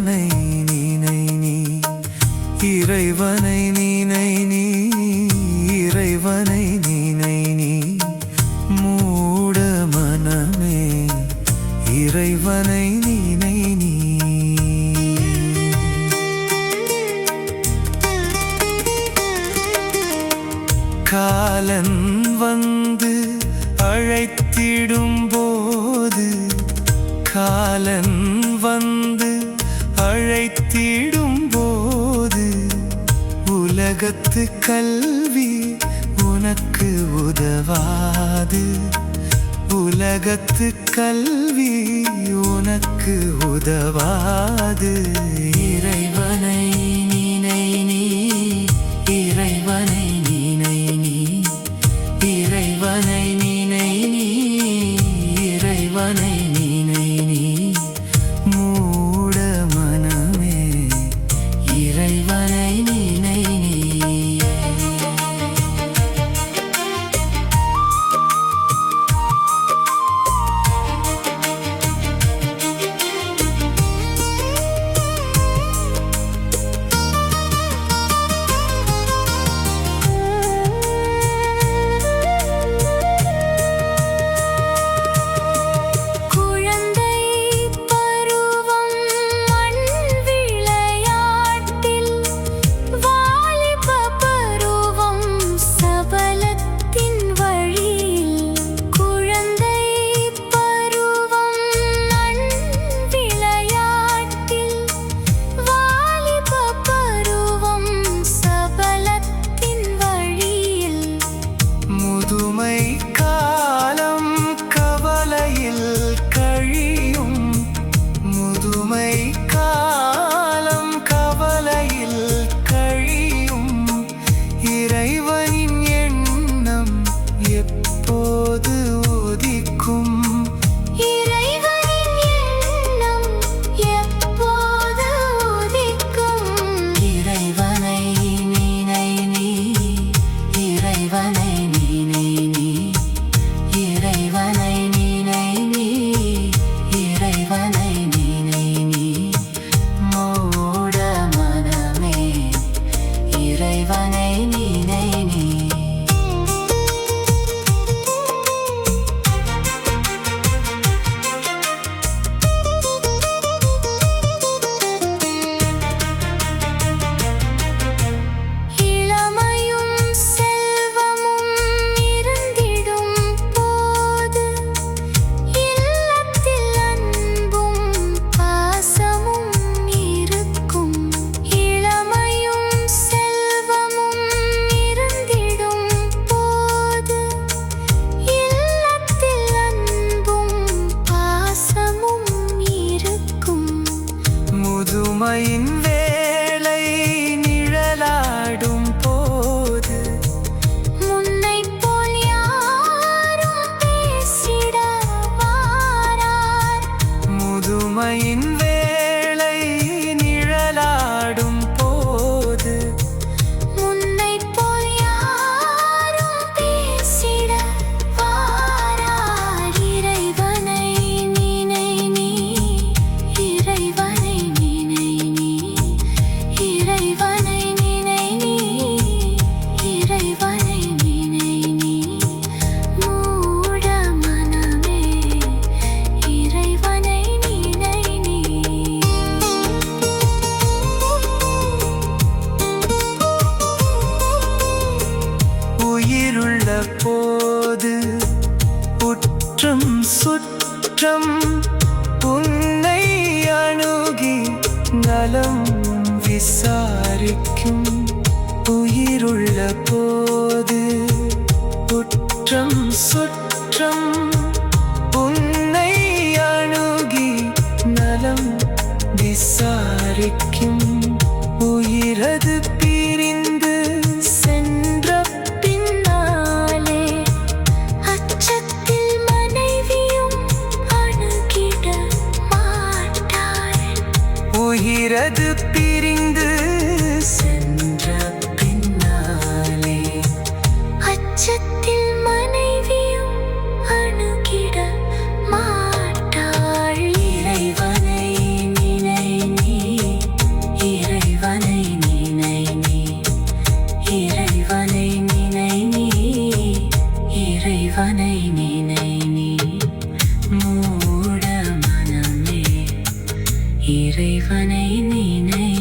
இறைவனை நினை நீ, இறைவனை நினை நீ, இறைவனை நினை நீ, மூட மனமே இறைவனை நினை நீ. காலன் வந்து அழைத்திடும் போது, காலன் வந்து அழைத்திடும் போது, உலகத்து கல்வி உனக்கு உதவாது, உலகத்து கல்வி உனக்கு உதவாது. இறைவனை நினை நீ, இறைவனை நினை நீ, இறைவனை நினை நீ, இறைவனை நினை நீ, மூட மனமே இறைவனை நினை நீ. முதுமை காலம் கவலையில் கழியும், முதுமை காலம் கவலையில் கழியும், இறைவனின் எண்ணம் எப்போது உதிக்கும், இறைவனின் எண்ணம் எப்போது உதிக்கும். இறைவனை நினை நீ, இறைவனை நினை நீ, இறைவனை நினை நீ, இறைவனை நினை நீ, மூட மனமே இறைவனை நினை நீ. முதுமையின் வேளை நிழலாடும் போது, முன்னை போல் யாரும் பேசிட வாரார், முதுமையின் வேளை நிழலாடும் போது, முன்னை போல் யாரும் பேசிட வாரார். இறைவனை நினை நீ, இறைவனை நினை நீ, இறைவனை நினை நீ, இறைவனை நினை நீ, மூட மனமே இறைவனை நினை நீ. உயிருள்ள போது உற்றம் சுற்றம் உன்னை அணுகி நலம் விசாரிக்கும், உயிருள்ள போது உற்றம் சுற்றம் உன்னை அணுகி நலம் விசாரிக்கும், உயிரது பிரிந்து சென்ற பின்னாலே அச்சத்தில் மனைவியும் அணுகிட மாட்டாள், உயிரது பிரிந்து சென்ற பின்னாலே அச்சத்தில் மனைவியும் அணுகிட மாட்டாள். இறைவனை நினை நீ, இறைவனை நினை